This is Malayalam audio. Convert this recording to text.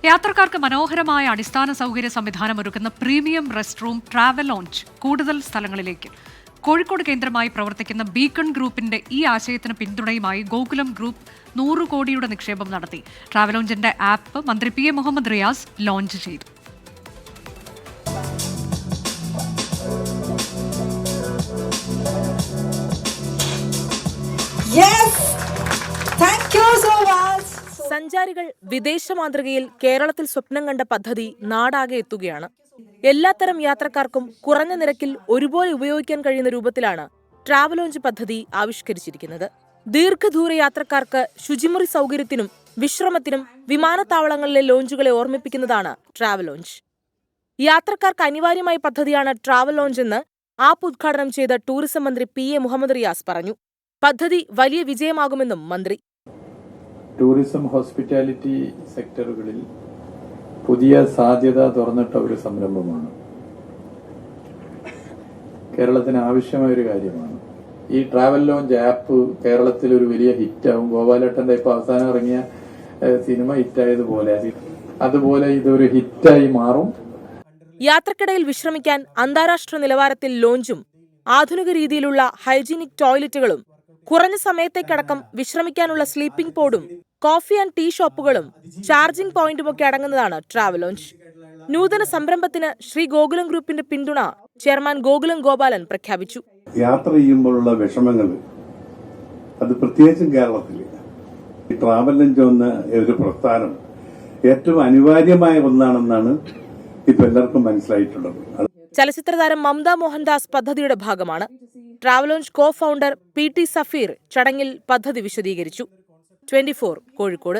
യാത്രക്കാർക്ക് മനോഹരമായ അടിസ്ഥാന സൗകര്യ സംവിധാനം ഒരുക്കുന്ന premium rest room travel launch കൂടുതൽ സ്ഥലങ്ങളിലേക്ക്. കോഴിക്കോട് കേന്ദ്രമായി പ്രവർത്തിക്കുന്ന ബീക്കൺ ഗ്രൂപ്പിന്റെ ഈ ആശയത്തിന് പിന്തുണയുമായി ഗോകുലം ഗ്രൂപ്പ് 100 കോടിയുടെ നിക്ഷേപം നടത്തി. ട്രാവൽ ലോഞ്ചിന്റെ ആപ്പ് മന്ത്രി P A Muhammad Riyas launch ചെയ്തു. സഞ്ചാരികൾ വിദേശ മാതൃകയിൽ കേരളത്തിൽ സ്വപ്നം കണ്ട പദ്ധതി നാടാകെ എത്തുകയാണ്. എല്ലാത്തരം യാത്രക്കാർക്കും കുറഞ്ഞ നിരക്കിൽ ഒരുപോലെ ഉപയോഗിക്കാൻ കഴിയുന്ന രൂപത്തിലാണ് ട്രാവൽ ലോഞ്ച് പദ്ധതി ആവിഷ്കരിച്ചിരിക്കുന്നത്. ദീർഘദൂര യാത്രക്കാർക്ക് ശുചിമുറി സൗകര്യത്തിനും വിശ്രമത്തിനും വിമാനത്താവളങ്ങളിലെ ലോഞ്ചുകളെ ഓർമ്മിപ്പിക്കുന്നതാണ് ട്രാവൽ ലോഞ്ച്. യാത്രക്കാർക്ക് അനിവാര്യമായ പദ്ധതിയാണ് ട്രാവൽ ലോഞ്ച് എന്ന് ആപ്പ് ഉദ്ഘാടനം ചെയ്ത ടൂറിസം മന്ത്രി പി എ മുഹമ്മദ് റിയാസ് പറഞ്ഞു. പദ്ധതി വലിയ വിജയമാകുമെന്നും മന്ത്രി. ടൂറിസം ഹോസ്പിറ്റാലിറ്റി സെക്ടറുകളിൽ പുതിയ സാധ്യത തുറന്നിട്ട ഒരു സംരംഭമാണ്. കേരളത്തിന് ആവശ്യമായ ഒരു കാര്യമാണ്. ഈ ട്രാവൽ ലോഞ്ച് ആപ്പ് കേരളത്തിൽ ഒരു വലിയ ഹിറ്റാവും. ഗോപാലേട്ടന്റെ ഇപ്പൊ അവസാനം ഇറങ്ങിയ സിനിമ ഹിറ്റായതുപോലെ അതുപോലെ ഇതൊരു ഹിറ്റായി മാറും. യാത്രക്കിടയിൽ വിശ്രമിക്കാൻ അന്താരാഷ്ട്ര നിലവാരത്തിൽ ലോഞ്ചും ആധുനിക രീതിയിലുള്ള ഹൈജീനിക് ടോയ്ലറ്റുകളും കുറഞ്ഞ സമയത്തേക്കടക്കം വിശ്രമിക്കാനുള്ള സ്ലീപ്പിംഗ് പോഡും കോഫി ആൻഡ് ടീ ഷോപ്പുകളും ചാർജിംഗ് പോയിന്റുമൊക്കെ അടങ്ങുന്നതാണ് ട്രാവൽ ലോഞ്ച്. നൂതന സംരംഭത്തിന് ശ്രീ ഗോകുലം ഗ്രൂപ്പിന്റെ പിന്തുണ ചെയർമാൻ ഗോകുലം ഗോപാലൻ പ്രഖ്യാപിച്ചു. യാത്ര ചെയ്യുമ്പോഴുള്ള വിഷമങ്ങൾ അത് പ്രത്യേകിച്ചും കേരളത്തിൽ ഈ ട്രാവൽ ലോഞ്ച് എന്ന ഒരു പ്രസ്ഥാനം ഏറ്റവും അനിവാര്യമായ ഒന്നാണെന്നാണ് ഇപ്പൊ എല്ലാവർക്കും മനസ്സിലായിട്ടുള്ളത്. ചലച്ചിത്ര താരം മമത മോഹൻദാസ് പദ്ധതിയുടെ ഭാഗമാണ്. Travel launch co founder P T Safeer ചടങ്ങിൽ പദ്ധതി വിശദീകരിച്ചു. 24 കോഴിക്കോട്.